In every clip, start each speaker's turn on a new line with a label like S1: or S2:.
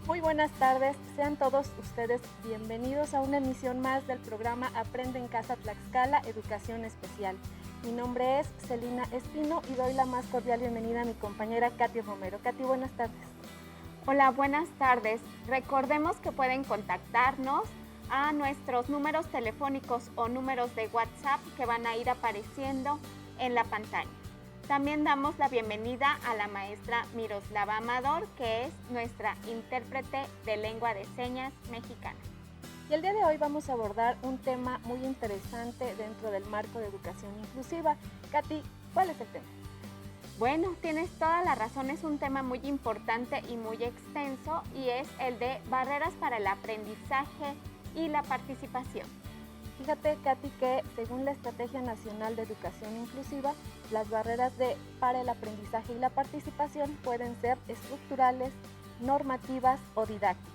S1: Muy buenas tardes, sean todos ustedes bienvenidos a una emisión más del programa Aprende en Casa Tlaxcala, Educación Especial. Mi nombre es Celina Espino y doy la más cordial bienvenida a mi compañera Katy Romero. Katy, buenas tardes.
S2: Hola, buenas tardes. Recordemos que pueden contactarnos a nuestros números telefónicos o números de WhatsApp que van a ir apareciendo en la pantalla. También damos la bienvenida a la maestra Miroslava Amador, que es nuestra intérprete de lengua de señas mexicana.
S1: Y el día de hoy vamos a abordar un tema muy interesante dentro del marco de educación inclusiva. Katy, ¿cuál es el tema?
S2: Bueno, tienes toda la razón, es un tema muy importante y muy extenso y es el de barreras para el aprendizaje y la participación.
S1: Fíjate, Katy, que según la Estrategia Nacional de Educación Inclusiva, las barreras para el aprendizaje y la participación pueden ser estructurales, normativas o didácticas.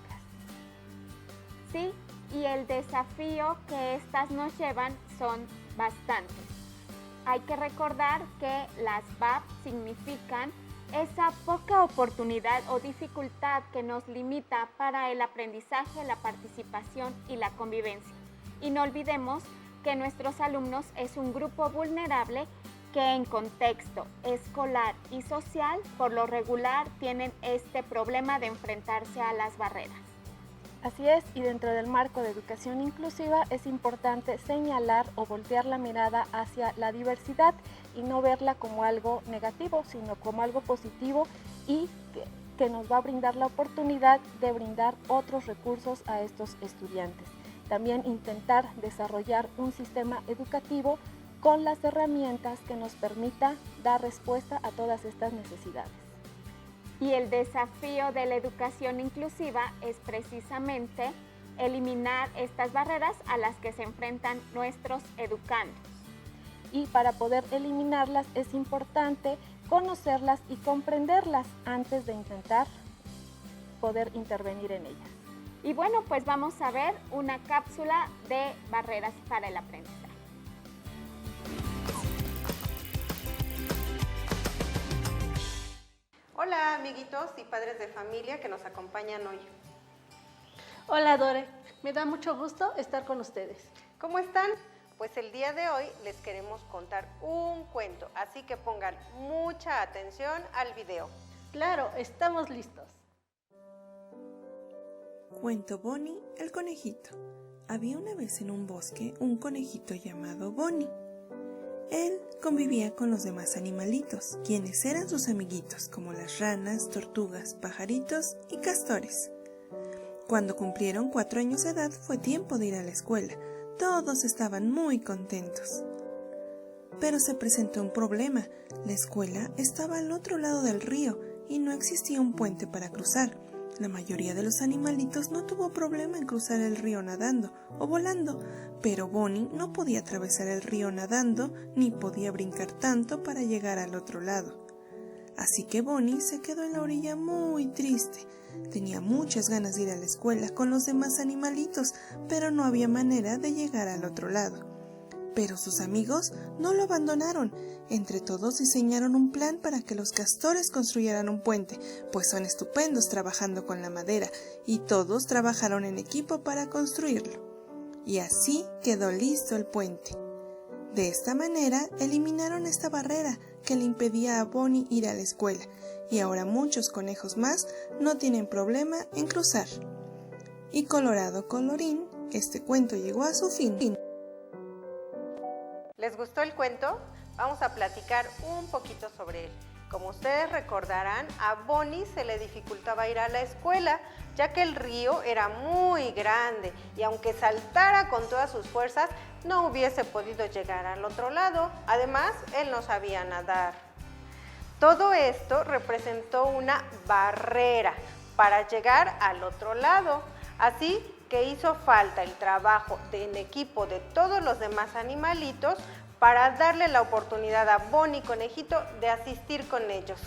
S2: Sí, y el desafío que estas nos llevan son bastantes. Hay que recordar que las BAP significan esa poca oportunidad o dificultad que nos limita para el aprendizaje, la participación y la convivencia. Y no olvidemos que nuestros alumnos es un grupo vulnerable que en contexto escolar y social, por lo regular, tienen este problema de enfrentarse a las barreras.
S1: Así es, y dentro del marco de educación inclusiva es importante señalar o voltear la mirada hacia la diversidad y no verla como algo negativo, sino como algo positivo y que nos va a brindar la oportunidad de brindar otros recursos a estos estudiantes. También intentar desarrollar un sistema educativo con las herramientas que nos permita dar respuesta a todas estas necesidades.
S2: Y el desafío de la educación inclusiva es precisamente eliminar estas barreras a las que se enfrentan nuestros educandos.
S1: Y para poder eliminarlas es importante conocerlas y comprenderlas antes de intentar poder intervenir en ellas.
S2: Y bueno, pues vamos a ver una cápsula de barreras para el aprendizaje.
S3: Hola amiguitos y padres de familia que nos acompañan hoy.
S4: Hola Dore, me da mucho gusto estar con ustedes.
S3: ¿Cómo están? Pues el día de hoy les queremos contar un cuento, así que pongan mucha atención al video.
S4: Claro, estamos listos.
S5: Cuento Bonnie el conejito. Había una vez en un bosque un conejito llamado Bonnie. Él convivía con los demás animalitos, quienes eran sus amiguitos, como las ranas, tortugas, pajaritos y castores. Cuando cumplieron 4 años de edad, fue tiempo de ir a la escuela. Todos estaban muy contentos. Pero se presentó un problema. La escuela estaba al otro lado del río y no existía un puente para cruzar. La mayoría de los animalitos no tuvo problema en cruzar el río nadando o volando, pero Bonnie no podía atravesar el río nadando ni podía brincar tanto para llegar al otro lado. Así que Bonnie se quedó en la orilla muy triste. Tenía muchas ganas de ir a la escuela con los demás animalitos, pero no había manera de llegar al otro lado. Pero sus amigos no lo abandonaron. Entre todos diseñaron un plan para que los castores construyeran un puente, pues son estupendos trabajando con la madera, y todos trabajaron en equipo para construirlo. Y así quedó listo el puente. De esta manera eliminaron esta barrera que le impedía a Bonnie ir a la escuela, y ahora muchos conejos más no tienen problema en cruzar. Y colorado colorín, este cuento llegó a su fin.
S3: ¿Les gustó el cuento? Vamos a platicar un poquito sobre él. Como ustedes recordarán, a Bonnie se le dificultaba ir a la escuela, ya que el río era muy grande y aunque saltara con todas sus fuerzas, no hubiese podido llegar al otro lado. Además, él no sabía nadar. Todo esto representó una barrera para llegar al otro lado. Así que hizo falta el trabajo en equipo de todos los demás animalitos para darle la oportunidad a Bonnie Conejito de asistir con ellos.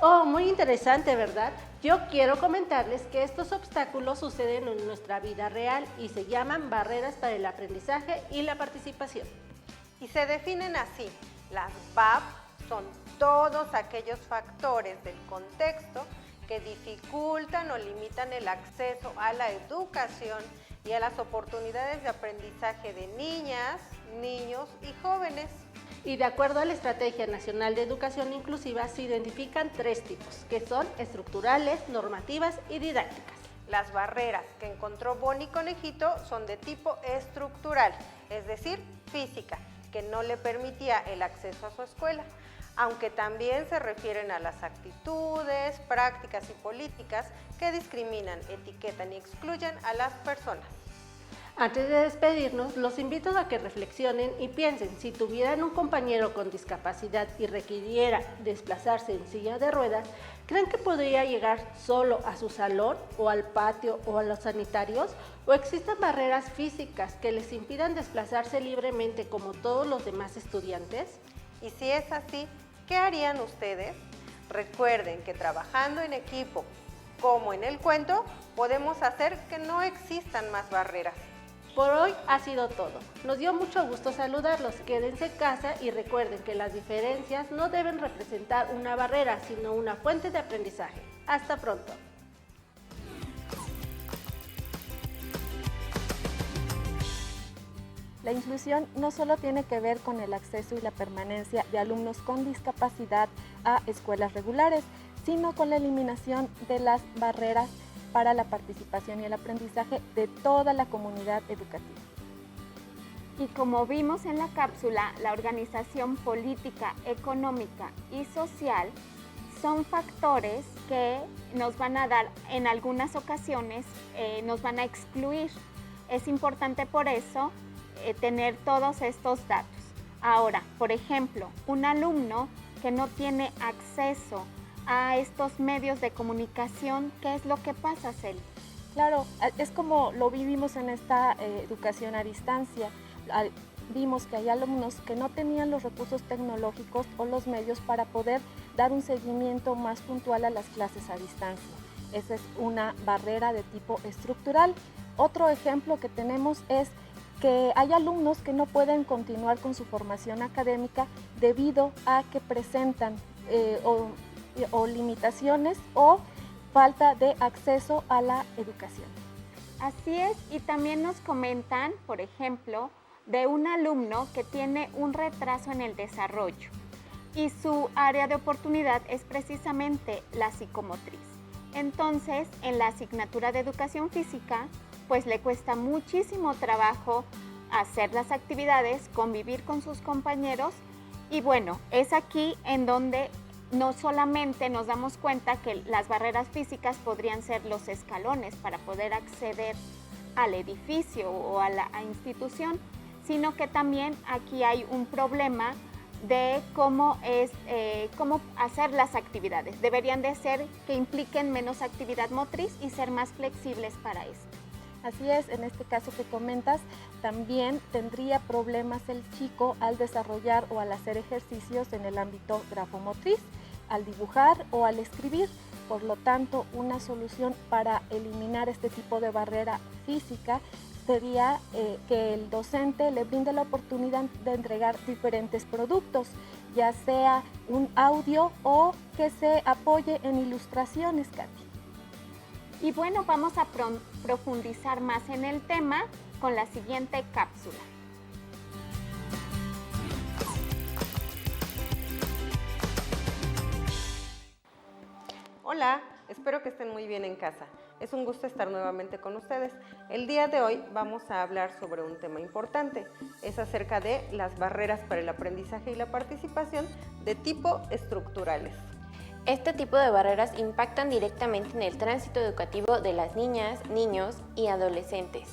S4: Oh, muy interesante, ¿verdad? Yo quiero comentarles que estos obstáculos suceden en nuestra vida real y se llaman barreras para el aprendizaje y la participación.
S3: Y se definen así. Las BAP son todos aquellos factores del contexto que dificultan o limitan el acceso a la educación y a las oportunidades de aprendizaje de niñas, niños y jóvenes.
S4: Y de acuerdo a la Estrategia Nacional de Educación Inclusiva se identifican 3 tipos, que son estructurales, normativas y didácticas.
S3: Las barreras que encontró Bonnie Conejito son de tipo estructural, es decir, física, que no le permitía el acceso a su escuela, aunque también se refieren a las actitudes, prácticas y políticas que discriminan, etiquetan y excluyen a las personas.
S4: Antes de despedirnos, los invito a que reflexionen y piensen, si tuvieran un compañero con discapacidad y requiriera desplazarse en silla de ruedas, ¿creen que podría llegar solo a su salón o al patio o a los sanitarios? ¿O existen barreras físicas que les impidan desplazarse libremente como todos los demás estudiantes?
S3: Y si es así, ¿qué harían ustedes? Recuerden que trabajando en equipo, como en el cuento, podemos hacer que no existan más barreras.
S4: Por hoy ha sido todo. Nos dio mucho gusto saludarlos. Quédense en casa y recuerden que las diferencias no deben representar una barrera, sino una fuente de aprendizaje. Hasta pronto.
S1: La inclusión no solo tiene que ver con el acceso y la permanencia de alumnos con discapacidad a escuelas regulares, sino con la eliminación de las barreras para la participación y el aprendizaje de toda la comunidad educativa.
S2: Y como vimos en la cápsula, la organización política, económica y social son factores que nos van a dar, en algunas ocasiones, nos van a excluir. Es importante por eso tener todos estos datos. Ahora, por ejemplo, un alumno que no tiene acceso a estos medios de comunicación, ¿qué es lo que pasa, Celi?
S1: Claro, es como lo vivimos en esta educación a distancia. Vimos que hay alumnos que no tenían los recursos tecnológicos o los medios para poder dar un seguimiento más puntual a las clases a distancia. Esa es una barrera de tipo estructural. Otro ejemplo que tenemos es que hay alumnos que no pueden continuar con su formación académica debido a que presentan o limitaciones o falta de acceso a la educación.
S2: Así es, y también nos comentan, por ejemplo, de un alumno que tiene un retraso en el desarrollo y su área de oportunidad es precisamente la psicomotriz. Entonces, en la asignatura de educación física, pues le cuesta muchísimo trabajo hacer las actividades, convivir con sus compañeros y bueno, es aquí en donde no solamente nos damos cuenta que las barreras físicas podrían ser los escalones para poder acceder al edificio o a la institución, sino que también aquí hay un problema de cómo hacer las actividades. Deberían de ser que impliquen menos actividad motriz y ser más flexibles para esto.
S1: Así es, en este caso que comentas, también tendría problemas el chico al desarrollar o al hacer ejercicios en el ámbito grafomotriz, al dibujar o al escribir. Por lo tanto, una solución para eliminar este tipo de barrera física sería que el docente le brinde la oportunidad de entregar diferentes productos, ya sea un audio o que se apoye en ilustraciones, Katy.
S2: Y bueno, vamos a profundizar más en el tema con la siguiente cápsula.
S3: Hola, espero que estén muy bien en casa. Es un gusto estar nuevamente con ustedes. El día de hoy vamos a hablar sobre un tema importante. Es acerca de las barreras para el aprendizaje y la participación de tipo estructurales.
S6: Este tipo de barreras impactan directamente en el tránsito educativo de las niñas, niños y adolescentes.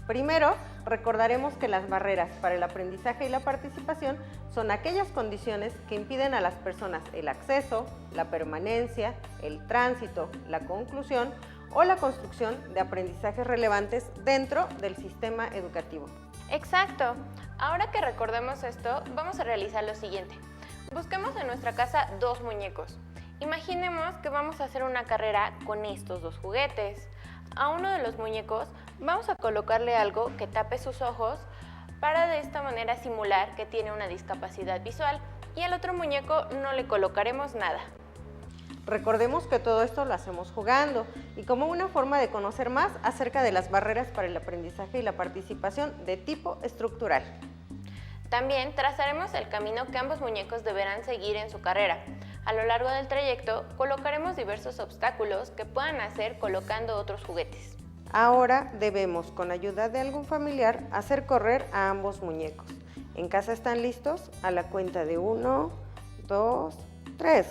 S3: Primero, recordaremos que las barreras para el aprendizaje y la participación son aquellas condiciones que impiden a las personas el acceso, la permanencia, el tránsito, la conclusión o la construcción de aprendizajes relevantes dentro del sistema educativo.
S6: Exacto. Ahora que recordemos esto, vamos a realizar lo siguiente. Busquemos en nuestra casa 2 muñecos Imaginemos que vamos a hacer una carrera con estos dos juguetes. A uno de los muñecos vamos a colocarle algo que tape sus ojos para de esta manera simular que tiene una discapacidad visual, y al otro muñeco no le colocaremos nada.
S3: Recordemos que todo esto lo hacemos jugando y como una forma de conocer más acerca de las barreras para el aprendizaje y la participación de tipo estructural.
S6: También trazaremos el camino que ambos muñecos deberán seguir en su carrera. A lo largo del trayecto colocaremos diversos obstáculos que puedan hacer colocando otros juguetes.
S3: Ahora debemos, con ayuda de algún familiar, hacer correr a ambos muñecos. ¿En casa están listos? A la cuenta de 1, 2, 3.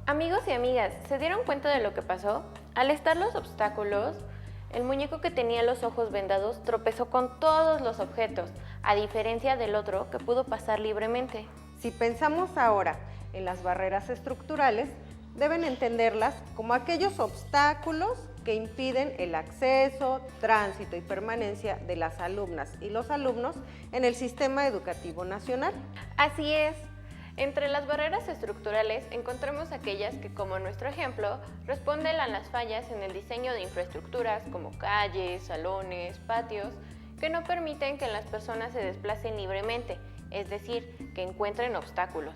S6: Amigos y amigas, ¿se dieron cuenta de lo que pasó? Al estar los obstáculos, el muñeco que tenía los ojos vendados tropezó con todos los objetos, a diferencia del otro que pudo pasar libremente.
S3: Si pensamos ahora en las barreras estructurales, deben entenderlas como aquellos obstáculos que impiden el acceso, tránsito y permanencia de las alumnas y los alumnos en el sistema educativo nacional.
S6: Así es. Entre las barreras estructurales encontramos aquellas que, como nuestro ejemplo, responden a las fallas en el diseño de infraestructuras como calles, salones, patios, que no permiten que las personas se desplacen libremente, es decir, que encuentren obstáculos.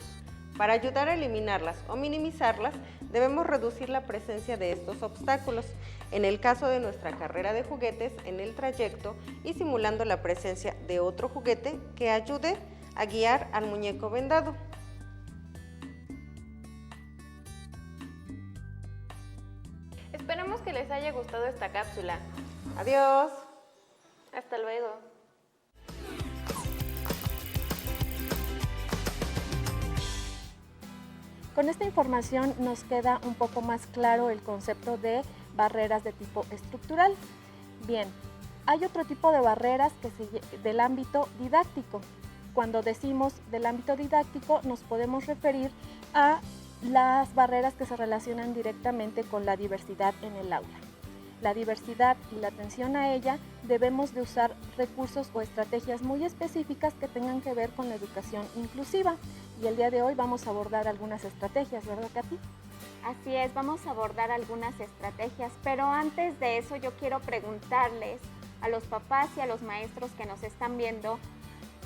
S3: Para ayudar a eliminarlas o minimizarlas, debemos reducir la presencia de estos obstáculos. En el caso de nuestra carrera de juguetes, en el trayecto y simulando la presencia de otro juguete que ayude a guiar al muñeco vendado.
S6: Esperamos que les haya gustado esta cápsula.
S3: Adiós.
S6: Hasta luego.
S1: Con esta información nos queda un poco más claro el concepto de barreras de tipo estructural. Bien, hay otro tipo de barreras del ámbito didáctico. Cuando decimos del ámbito didáctico nos podemos referir a las barreras que se relacionan directamente con la diversidad en el aula. La diversidad y la atención a ella debemos de usar recursos o estrategias muy específicas que tengan que ver con la educación inclusiva. Y el día de hoy vamos a abordar algunas estrategias, ¿verdad, Katy?
S2: Así es, vamos a abordar algunas estrategias, pero antes de eso yo quiero preguntarles a los papás y a los maestros que nos están viendo,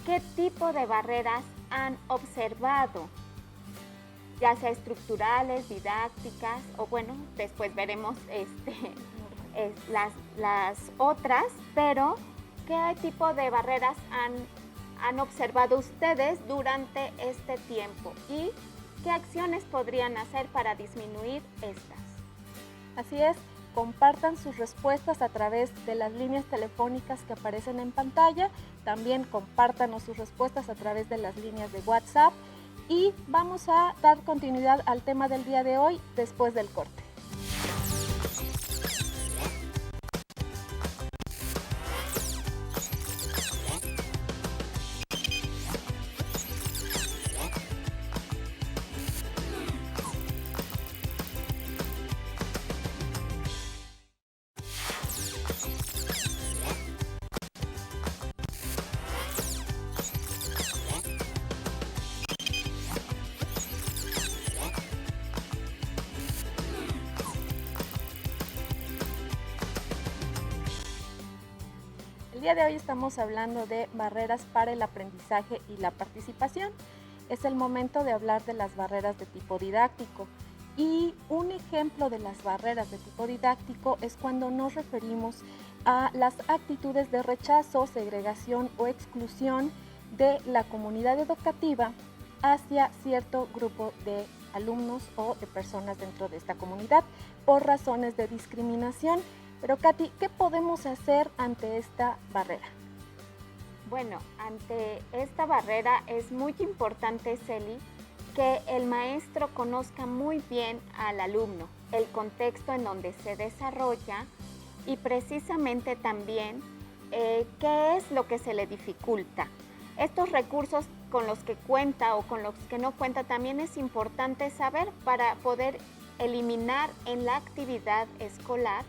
S2: ¿qué tipo de barreras han observado? Ya sea estructurales, didácticas, o bueno, después veremos las otras, pero ¿qué tipo de barreras han observado ustedes durante este tiempo? ¿Y qué acciones podrían hacer para disminuir estas?
S1: Así es, compartan sus respuestas a través de las líneas telefónicas que aparecen en pantalla, también compártanos sus respuestas a través de las líneas de WhatsApp y vamos a dar continuidad al tema del día de hoy después del corte. El día de hoy estamos hablando de barreras para el aprendizaje y la participación. Es el momento de hablar de las barreras de tipo didáctico. Y un ejemplo de las barreras de tipo didáctico es cuando nos referimos a las actitudes de rechazo, segregación o exclusión de la comunidad educativa hacia cierto grupo de alumnos o de personas dentro de esta comunidad por razones de discriminación. Pero Katy, ¿qué podemos hacer ante esta barrera?
S2: Bueno, ante esta barrera es muy importante, Celi, que el maestro conozca muy bien al alumno, el contexto en donde se desarrolla y precisamente también qué es lo que se le dificulta. Estos recursos con los que cuenta o con los que no cuenta también es importante saber para poder eliminar en la actividad escolar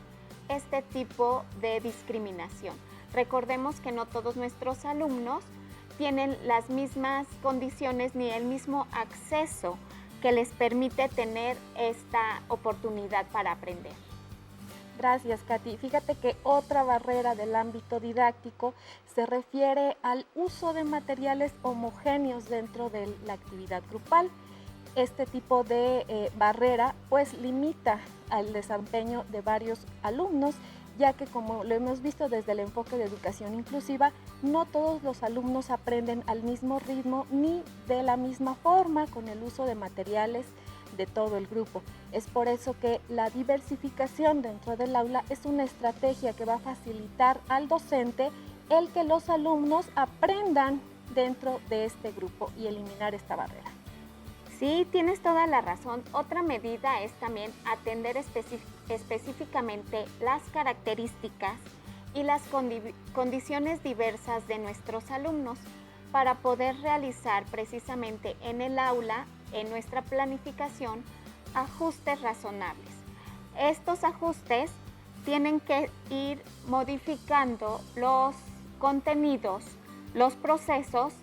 S2: este tipo de discriminación. Recordemos que no todos nuestros alumnos tienen las mismas condiciones ni el mismo acceso que les permite tener esta oportunidad para aprender.
S1: Gracias, Katy. Fíjate que otra barrera del ámbito didáctico se refiere al uso de materiales homogéneos dentro de la actividad grupal. Este tipo de barrera pues limita al desempeño de varios alumnos, ya que como lo hemos visto desde el enfoque de educación inclusiva, no todos los alumnos aprenden al mismo ritmo ni de la misma forma con el uso de materiales de todo el grupo. Es por eso que la diversificación dentro del aula es una estrategia que va a facilitar al docente el que los alumnos aprendan dentro de este grupo y eliminar esta barrera.
S2: Sí, tienes toda la razón. Otra medida es también atender específicamente las características y las condiciones diversas de nuestros alumnos para poder realizar precisamente en el aula, en nuestra planificación, ajustes razonables. Estos ajustes tienen que ir modificando los contenidos, los procesos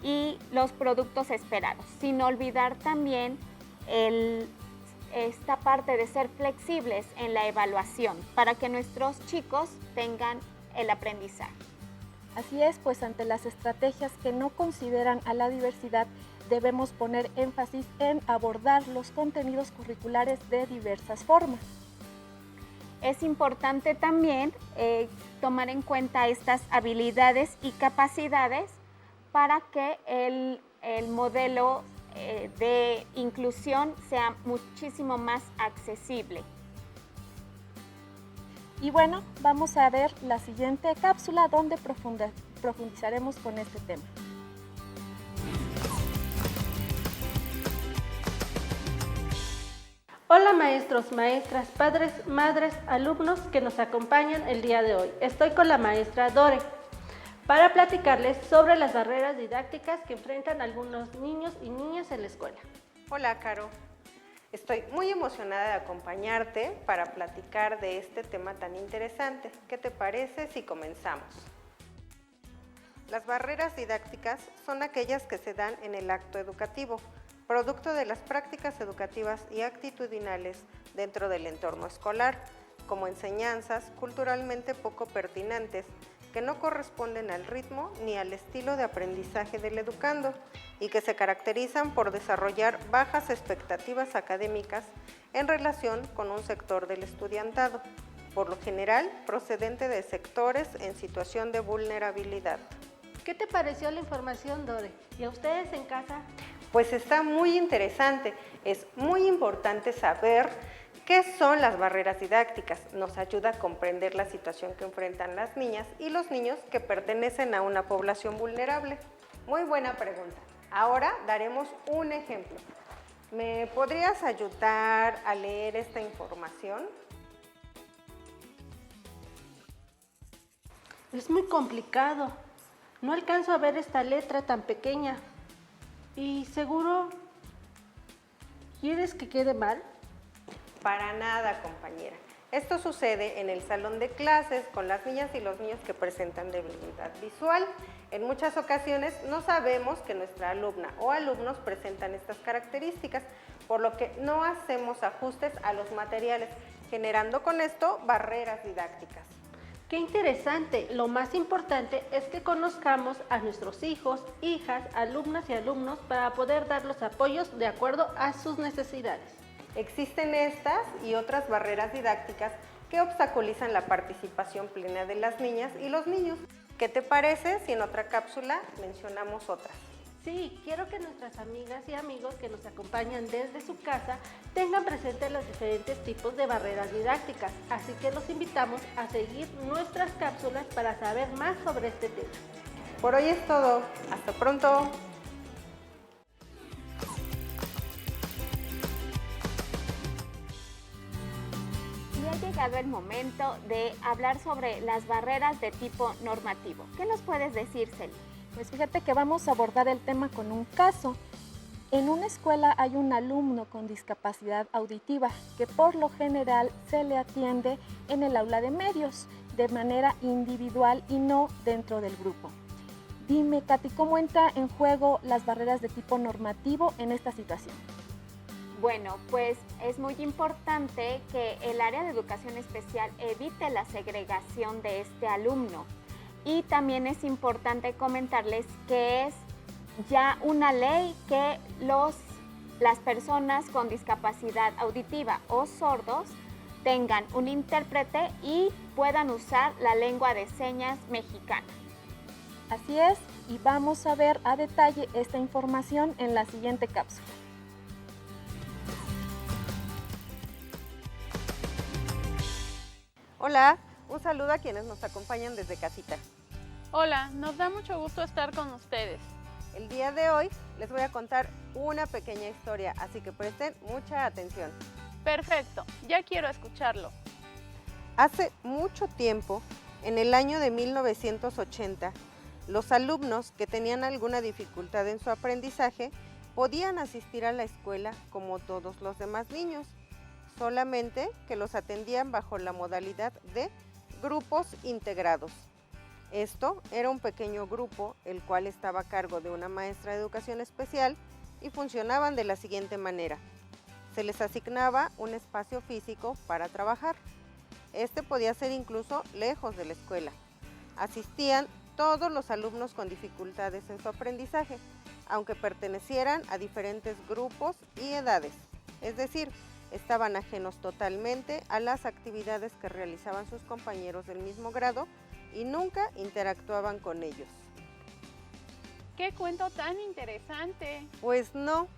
S2: y los productos esperados, sin olvidar también esta parte de ser flexibles en la evaluación para que nuestros chicos tengan el aprendizaje.
S1: Así es, pues ante las estrategias que no consideran a la diversidad, debemos poner énfasis en abordar los contenidos curriculares de diversas formas.
S2: Es importante también tomar en cuenta estas habilidades y capacidades para que el modelo de inclusión sea muchísimo más accesible.
S1: Y bueno, vamos a ver la siguiente cápsula donde profundizaremos con este tema.
S4: Hola maestros, maestras, padres, madres, alumnos que nos acompañan el día de hoy. Estoy con la maestra Dore para platicarles sobre las barreras didácticas que enfrentan algunos niños y niñas en la escuela.
S3: Hola, Caro. Estoy muy emocionada de acompañarte para platicar de este tema tan interesante. ¿Qué te parece si comenzamos? Las barreras didácticas son aquellas que se dan en el acto educativo, producto de las prácticas educativas y actitudinales dentro del entorno escolar, como enseñanzas culturalmente poco pertinentes, que no corresponden al ritmo ni al estilo de aprendizaje del educando y que se caracterizan por desarrollar bajas expectativas académicas en relación con un sector del estudiantado, por lo general procedente de sectores en situación de vulnerabilidad.
S4: ¿Qué te pareció la información, Dore? ¿Y a ustedes en casa?
S3: Pues está muy interesante. Es muy importante saber ¿qué son las barreras didácticas? Nos ayuda a comprender la situación que enfrentan las niñas y los niños que pertenecen a una población vulnerable. Muy buena pregunta. Ahora daremos un ejemplo. ¿Me podrías ayudar a leer esta información?
S4: Es muy complicado. No alcanzo a ver esta letra tan pequeña. ¿Y seguro quieres que quede mal?
S3: Para nada, compañera. Esto sucede en el salón de clases con las niñas y los niños que presentan debilidad visual. En muchas ocasiones no sabemos que nuestra alumna o alumnos presentan estas características, por lo que no hacemos ajustes a los materiales, generando con esto barreras didácticas.
S4: ¡Qué interesante! Lo más importante es que conozcamos a nuestros hijos, hijas, alumnas y alumnos para poder dar los apoyos de acuerdo a sus necesidades.
S3: Existen estas y otras barreras didácticas que obstaculizan la participación plena de las niñas y los niños. ¿Qué te parece si en otra cápsula mencionamos otras?
S4: Sí, quiero que nuestras amigas y amigos que nos acompañan desde su casa tengan presentes los diferentes tipos de barreras didácticas, así que los invitamos a seguir nuestras cápsulas para saber más sobre este tema.
S3: Por hoy es todo. Hasta pronto.
S2: Y ha llegado el momento de hablar sobre las barreras de tipo normativo. ¿Qué nos puedes decir, Celi?
S1: Pues fíjate que vamos a abordar el tema con un caso. En una escuela hay un alumno con discapacidad auditiva que por lo general se le atiende en el aula de medios de manera individual y no dentro del grupo. Dime, Katy, ¿cómo entra en juego las barreras de tipo normativo en esta situación?
S2: Bueno, pues es muy importante que el área de educación especial evite la segregación de este alumno. Y también es importante comentarles que es ya una ley que las personas con discapacidad auditiva o sordos tengan un intérprete y puedan usar la lengua de señas mexicana.
S1: Así es, y vamos a ver a detalle esta información en la siguiente cápsula.
S3: Hola, un saludo a quienes nos acompañan desde casita.
S6: Hola, nos da mucho gusto estar con ustedes.
S3: El día de hoy les voy a contar una pequeña historia, así que presten mucha atención.
S6: Perfecto, ya quiero escucharlo.
S3: Hace mucho tiempo, en el año de 1980, los alumnos que tenían alguna dificultad en su aprendizaje podían asistir a la escuela como todos los demás niños, solamente que los atendían bajo la modalidad de grupos integrados. Esto era un pequeño grupo, el cual estaba a cargo de una maestra de educación especial y funcionaban de la siguiente manera. Se les asignaba un espacio físico para trabajar. Este podía ser incluso lejos de la escuela. Asistían todos los alumnos con dificultades en su aprendizaje, aunque pertenecieran a diferentes grupos y edades, es decir, estaban ajenos totalmente a las actividades que realizaban sus compañeros del mismo grado y nunca interactuaban con ellos.
S6: ¡Qué cuento tan interesante!
S3: Pues no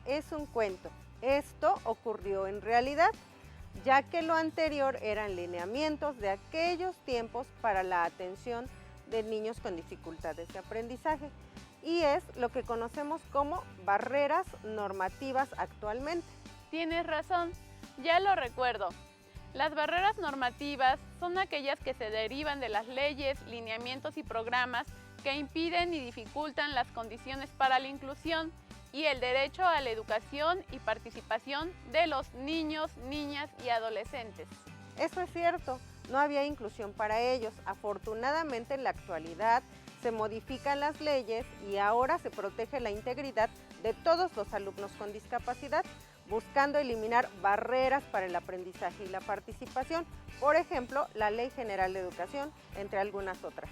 S3: es un cuento. Esto ocurrió en realidad, ya que lo anterior eran lineamientos de aquellos tiempos para la atención de niños con dificultades de aprendizaje y es lo que conocemos como barreras normativas actualmente.
S6: Tienes razón, ya lo recuerdo. Las barreras normativas son aquellas que se derivan de las leyes, lineamientos y programas que impiden y dificultan las condiciones para la inclusión y el derecho a la educación y participación de los niños, niñas y adolescentes.
S3: Eso es cierto, no había inclusión para ellos. Afortunadamente en la actualidad se modifican las leyes y ahora se protege la integridad de todos los alumnos con discapacidad, buscando eliminar barreras para el aprendizaje y la participación, por ejemplo, la Ley General de Educación, entre algunas otras.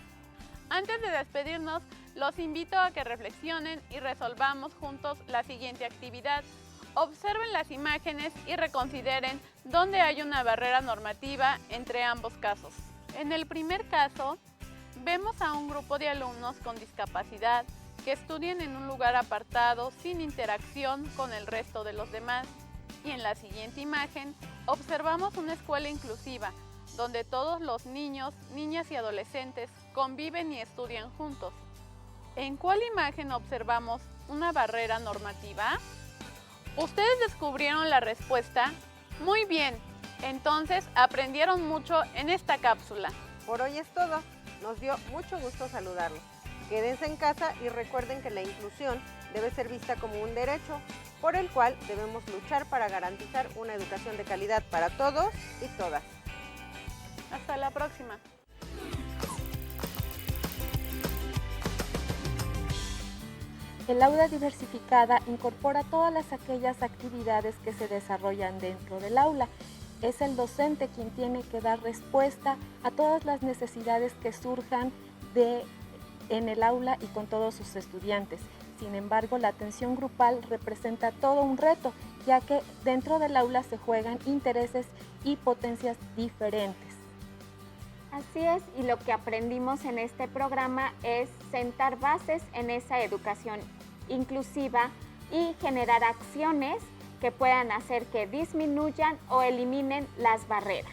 S6: Antes de despedirnos, los invito a que reflexionen y resolvamos juntos la siguiente actividad. Observen las imágenes y reconsideren dónde hay una barrera normativa entre ambos casos. En el primer caso, vemos a un grupo de alumnos con discapacidad que estudian en un lugar apartado sin interacción con el resto de los demás. Y en la siguiente imagen, observamos una escuela inclusiva, donde todos los niños, niñas y adolescentes conviven y estudian juntos. ¿En cuál imagen observamos una barrera normativa? ¿Ustedes descubrieron la respuesta? Muy bien, entonces aprendieron mucho en esta cápsula.
S3: Por hoy es todo, nos dio mucho gusto saludarlos. Quédense en casa y recuerden que la inclusión debe ser vista como un derecho, por el cual debemos luchar para garantizar una educación de calidad para todos y todas.
S6: Hasta la próxima.
S1: El aula diversificada incorpora todas aquellas actividades que se desarrollan dentro del aula. Es el docente quien tiene que dar respuesta a todas las necesidades que surjan en el aula y con todos sus estudiantes. Sin embargo, la atención grupal representa todo un reto, ya que dentro del aula se juegan intereses y potencias diferentes.
S2: Así es, y lo que aprendimos en este programa es sentar bases en esa educación inclusiva y generar acciones que puedan hacer que disminuyan o eliminen las barreras.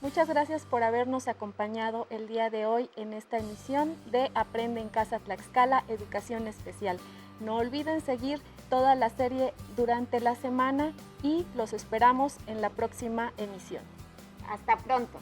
S1: Muchas gracias por habernos acompañado el día de hoy en esta emisión de Aprende en Casa Tlaxcala Educación Especial. No olviden seguir toda la serie durante la semana y los esperamos en la próxima emisión.
S2: Hasta pronto.